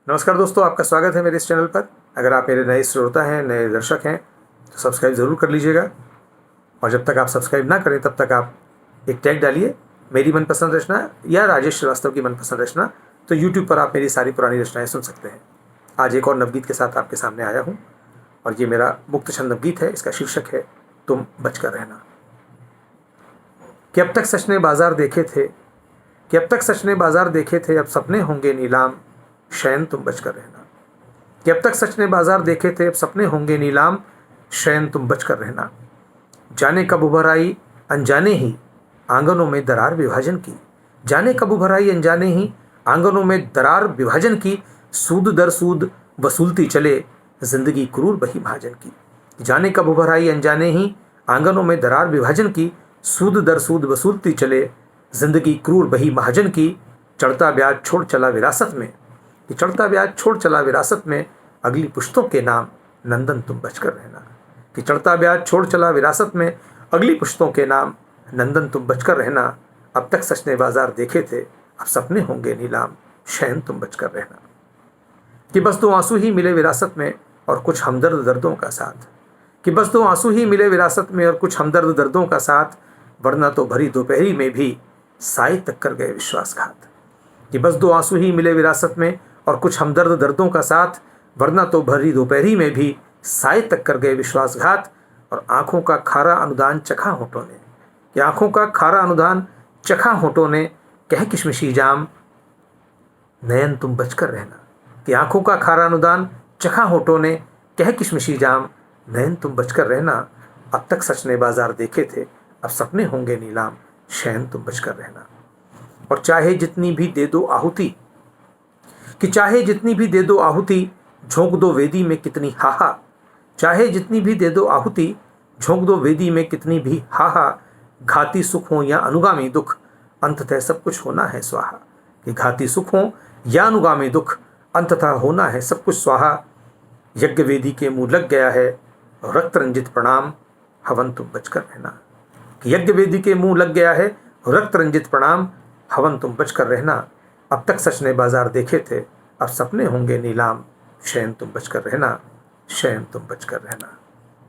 नमस्कार दोस्तों, आपका स्वागत है मेरे इस चैनल पर। अगर आप मेरे नए श्रोता हैं, नए दर्शक हैं, तो सब्सक्राइब ज़रूर कर लीजिएगा। और जब तक आप सब्सक्राइब ना करें तब तक आप एक टैग डालिए, मेरी मनपसंद रचना या राजेश श्रीवास्तव की मनपसंद रचना। तो यूट्यूब पर आप मेरी सारी पुरानी रचनाएं सुन सकते हैं। आज एक और नवगीत के साथ आपके सामने आया हूँ और ये मेरा मुक्त छंद नवगीत है। इसका शीर्षक है तुम बचकर रहना। कि अब तक सच ने बाजार देखे थे, कि अब तक सच ने बाजार देखे थे, अब सपने होंगे नीलाम, शयन तुम बचकर रहना। कि अब तक सच ने बाजार देखे थे, अब सपने होंगे नीलाम, शयन तुम बचकर रहना। जाने कब उभर आई अनजाने ही आंगनों में दरार विभाजन की, जाने कब उभर आई अनजाने ही आंगनों में दरार विभाजन की, सूद दर सूद वसूलती चले जिंदगी क्रूर बही महाजन की। जाने कब उभर आई अनजाने ही आंगनों में दरार विभाजन की, सूद दर सूद वसूलती चले जिंदगी क्रूर बही महाजन की। चढ़ता ब्याज छोड़ चला विरासत में, कि चढ़ता ब्याज छोड़ चला विरासत में, अगली पुश्तों के नाम नंदन तुम बचकर रहना। कि चढ़ता ब्याज छोड़ चला विरासत में, अगली पुश्तों के नाम नंदन तुम बचकर रहना। अब तक सच ने बाजार देखे थे, अब सपने होंगे नीलाम, शयन तुम बचकर रहना। कि बस दो आंसू ही मिले विरासत में और कुछ हमदर्द दर्दों का साथ, कि बस दो आंसू ही मिले विरासत में और कुछ हमदर्द दर्दों का साथ, वरना तो भरी दोपहरी में भी साए तक कर गए विश्वासघात। कि बस दो आंसू ही मिले विरासत में और कुछ हमदर्द दर्दों का साथ, वरना तो भरी दोपहरी में भी साए तक कर गए विश्वासघात। और आंखों का खारा अनुदान चखा होठों ने, कि आंखों का खारा अनुदान चखा होठों ने, कह किशमिशी जाम नयन तुम बचकर रहना। कि आंखों का खारा अनुदान चखा होठों ने, कह किशमिशी जाम नयन तुम बचकर रहना। अब तक सच ने बाजार देखे थे, अब सपने होंगे नीलाम, शयन तुम बचकर रहना। और चाहे जितनी भी दे दो आहुति, कि चाहे जितनी भी दे दो आहुति, झोंक दो वेदी में कितनी हाहा। चाहे जितनी भी दे दो आहुति, झोंक दो वेदी में कितनी भी हाहा। घाती सुख हो या अनुगामी दुख, अंततः सब कुछ होना है स्वाहा। कि घाती सुख हो या अनुगामी दुख, अंततः होना है सब कुछ स्वाहा। यज्ञ वेदी के मुंह लग गया है रक्त रंजित प्रणाम, हवन तुम बचकर रहना। कि यज्ञ वेदी के मुंह लग गया है रक्त रंजित प्रणाम, हवन तुम बचकर रहना। अब तक सच ने बाजार देखे थे, अब सपने होंगे नीलाम, शयन तुम बचकर रहना, शयन तुम बचकर रहना।